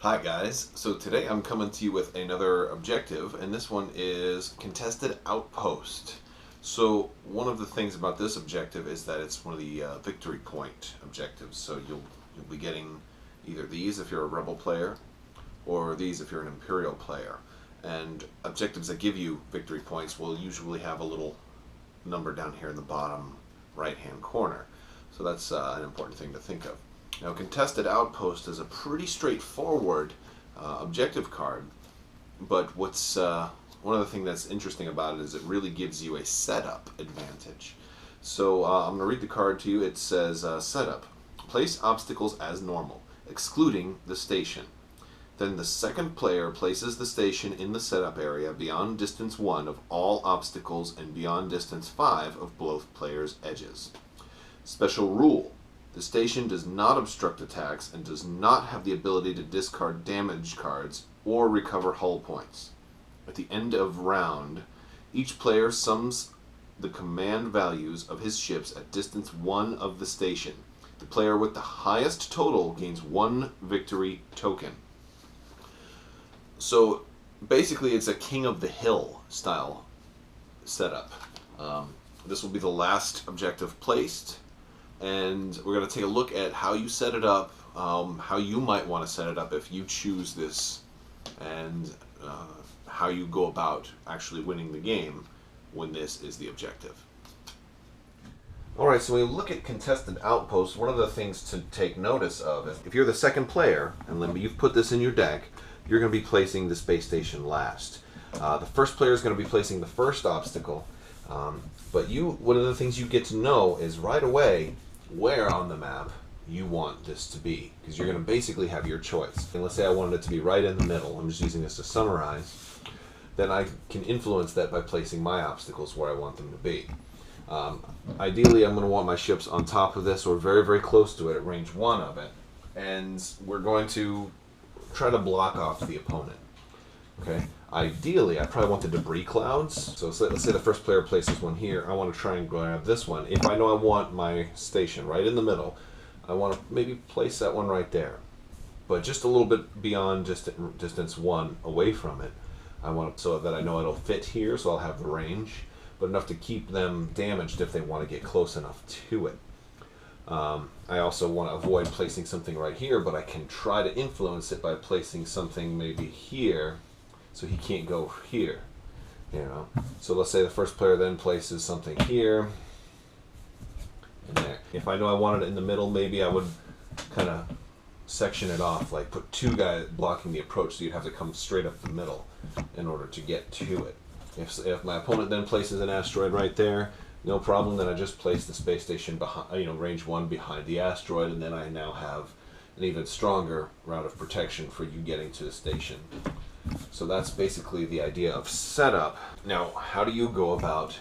Hi guys, so today I'm coming to you with another objective, and this one is Contested Outpost. So one of the things about this objective is that it's one of the victory point objectives, so you'll be getting either these if you're a rebel player, or these if you're an imperial player. And objectives that give you victory points will usually have a little number down here in the bottom right hand corner. So that's an important thing to think of. Now, Contested Outpost is a pretty straightforward objective card, but what's one of the things that's interesting about it is it really gives you a setup advantage. So I'm going to read the card to you. It says, Setup. Place obstacles as normal, excluding the station. Then the second player places the station in the setup area beyond distance 1 of all obstacles and beyond distance 5 of both players' edges. Special rule. The station does not obstruct attacks and does not have the ability to discard damage cards or recover hull points. At the end of round, each player sums the command values of his ships at distance 1 of the station. The player with the highest total gains 1 victory token. So basically it's a King of the Hill style setup. This will be the last objective placed. And we're going to take a look at how you set it up, how you might want to set it up if you choose this, and how you go about actually winning the game when this is the objective. Alright, so when you look at Contested Outposts, one of the things to take notice of is if you're the second player, and you've put this in your deck, you're going to be placing the space station last. The first player is going to be placing the first obstacle, but one of the things you get to know is right away where on the map you want this to be, because you're going to basically have your choice. And let's say I wanted it to be right in the middle. I'm just using this to summarize. Then I can influence that by placing my obstacles where I want them to be. Ideally, I'm going to want my ships on top of this or very, very close to it at range 1 of it. And we're going to try to block off the opponent. Okay. Ideally, I probably want the debris clouds. So let's say the first player places one here. I want to try and grab this one. If I know I want my station right in the middle, I want to maybe place that one right there. But just a little bit beyond distance 1 away from it. I want it so that I know it'll fit here, so I'll have the range, but enough to keep them damaged if they want to get close enough to it. I also want to avoid placing something right here, but I can try to influence it by placing something maybe here, so he can't go here, you know. So let's say the first player then places something here and there. If I know I wanted it in the middle, maybe I would kind of section it off, like put 2 guys blocking the approach, so you'd have to come straight up the middle in order to get to it. If my opponent then places an asteroid right there, no problem. Then I just place the space station behind, range 1 behind the asteroid, and then I now have an even stronger route of protection for you getting to the station. So that's basically the idea of setup. Now, how do you go about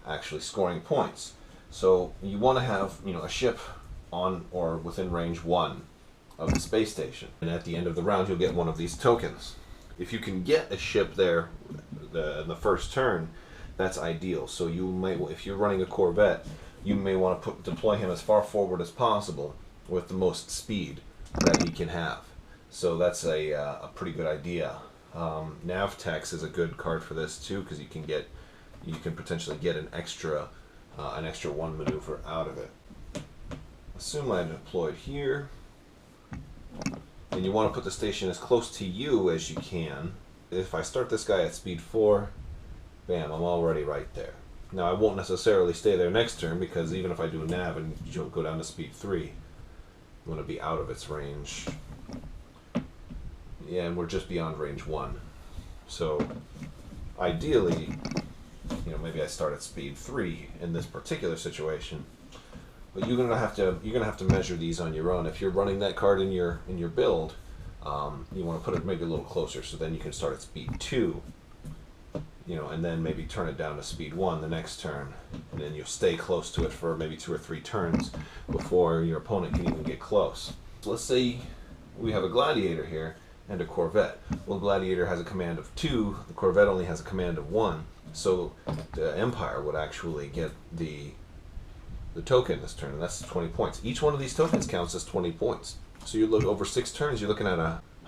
actually scoring points? So you want to have, a ship on or within range 1 of the space station, and at the end of the round you'll get one of these tokens. If you can get a ship there in the first turn, that's ideal. So you may, if you're running a Corvette, you may want to deploy him as far forward as possible with the most speed that he can have. So that's a pretty good idea. Navtex is a good card for this too, because you can potentially get an extra 1 maneuver out of it. Assume I deployed here, and you want to put the station as close to you as you can. If I start this guy at speed 4, bam, I'm already right there. Now I won't necessarily stay there next turn, because even if I do a nav and go down to speed 3, I'm going to be out of its range. Yeah, and we're just beyond range 1. So ideally, maybe I start at speed 3 in this particular situation. But you're gonna have to measure these on your own. If you're running that card in your build, you want to put it maybe a little closer, so then you can start at speed 2. And then maybe turn it down to speed 1 the next turn, and then you'll stay close to it for maybe 2 or 3 turns before your opponent can even get close. So let's say we have a Gladiator here and a Corvette. Well, Gladiator has a command of 2, the Corvette only has a command of 1, so the Empire would actually get the token this turn, and that's 20 points. Each one of these tokens counts as 20 points. So you look over 6 turns, you're looking at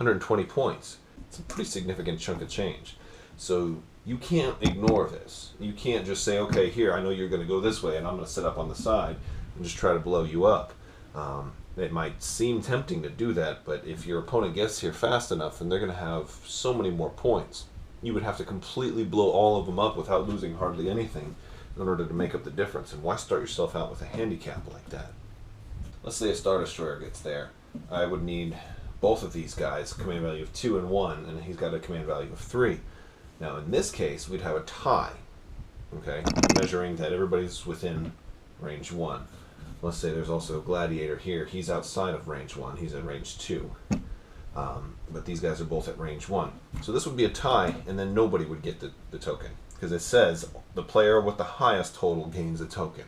120 points. It's a pretty significant chunk of change. So you can't ignore this. You can't just say, okay, here, I know you're going to go this way, and I'm going to sit up on the side and just try to blow you up. It might seem tempting to do that, but if your opponent gets here fast enough, then they're going to have so many more points. You would have to completely blow all of them up without losing hardly anything in order to make up the difference. And why start yourself out with a handicap like that? Let's say a Star Destroyer gets there. I would need both of these guys, command value of 2 and 1, and he's got a command value of 3. Now in this case, we'd have a tie, okay, measuring that everybody's within range 1. Let's say there's also a Gladiator here. He's outside of range 1. He's at range 2. But these guys are both at range 1. So this would be a tie, and then nobody would get the token, because it says the player with the highest total gains a token.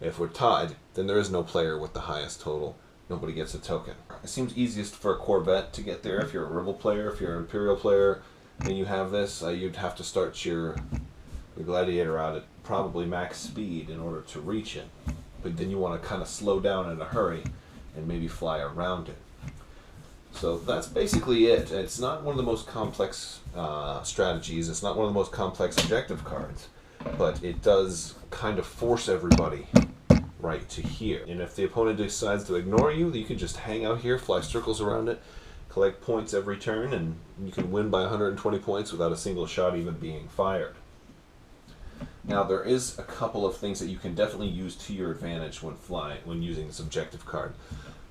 If we're tied, then there is no player with the highest total. Nobody gets a token. It seems easiest for a Corvette to get there. If you're a Rebel player, if you're an Imperial player, and you have this, you'd have to start your Gladiator out at probably max speed in order to reach it. But then you want to kind of slow down in a hurry and maybe fly around it. So that's basically it. It's not one of the most complex strategies. It's not one of the most complex objective cards, but it does kind of force everybody right to here. And if the opponent decides to ignore you, you can just hang out here, fly circles around it, collect points every turn, and you can win by 120 points without a single shot even being fired. Now there is a couple of things that you can definitely use to your advantage when using this objective card.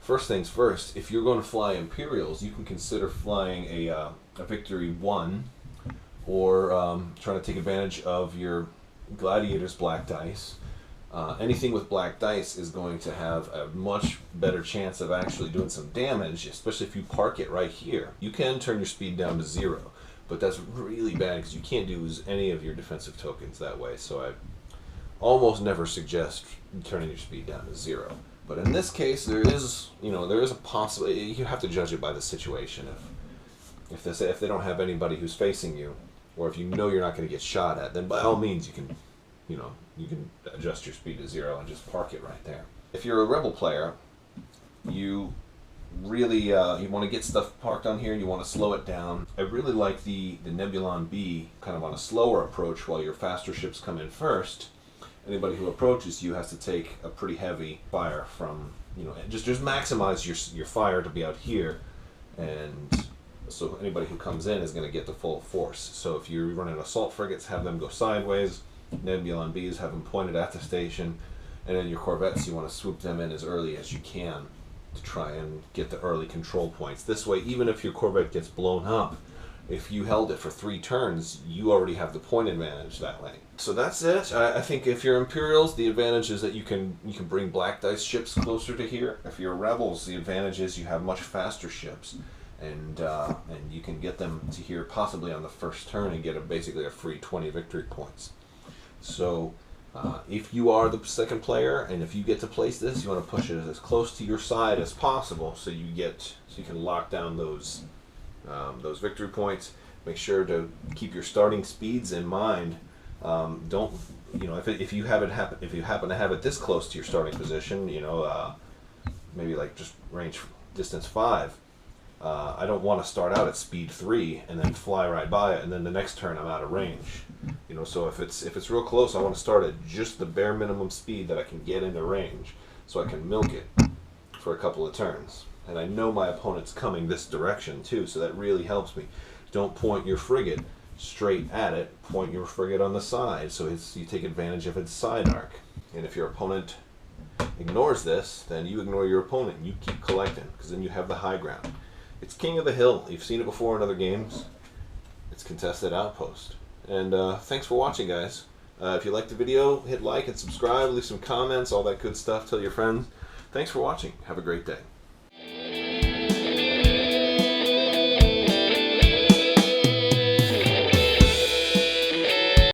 First things first, if you're going to fly Imperials, you can consider flying a Victory 1, or trying to take advantage of your Gladiator's black dice. Anything with black dice is going to have a much better chance of actually doing some damage, especially if you park it right here. You can turn your speed down to 0, but that's really bad because you can't use any of your defensive tokens that way, so I almost never suggest turning your speed down to 0. But in this case, there is a possibility. You have to judge it by the situation. If they don't have anybody who's facing you, or if you know you're not going to get shot at, then by all means you can adjust your speed to 0 and just park it right there. If you're a Rebel player, you really you want to get stuff parked on here. You want to slow it down. I really like the Nebulon B kind of on a slower approach while your faster ships come in first. Anybody who approaches you has to take a pretty heavy fire from, just maximize your fire to be out here, and so anybody who comes in is going to get the full force. So if you're running assault frigates, have them go sideways. Nebulon Bs, have them pointed at the station, and then your corvettes, you want to swoop them in as early as you can to try and get the early control points. This way, even if your corvette gets blown up, if you held it for 3 turns, you already have the point advantage that way. So that's it. I think if you're Imperials, the advantage is that you can bring black dice ships closer to here. If you're Rebels, the advantage is you have much faster ships, and you can get them to here possibly on the first turn and get basically a free 20 victory points. So if you are the second player, and if you get to place this, you want to push it as close to your side as possible, so you can lock down those victory points. Make sure to keep your starting speeds in mind. Don't if you happen to have it this close to your starting position, maybe like just distance 5. I don't want to start out at speed 3 and then fly right by it, and then the next turn I'm out of range. So if it's real close, I want to start at just the bare minimum speed that I can get into range, so I can milk it for a couple of turns. And I know my opponent's coming this direction too, so that really helps me. Don't point your frigate straight at it. Point your frigate on the side, so you take advantage of its side arc. And if your opponent ignores this, then you ignore your opponent and you keep collecting, because then you have the high ground. It's King of the Hill. You've seen it before in other games. It's contested Outpost. And thanks for watching, guys. If you liked the video, hit like and subscribe, leave some comments, all that good stuff. Tell your friends. Thanks for watching. Have a great day.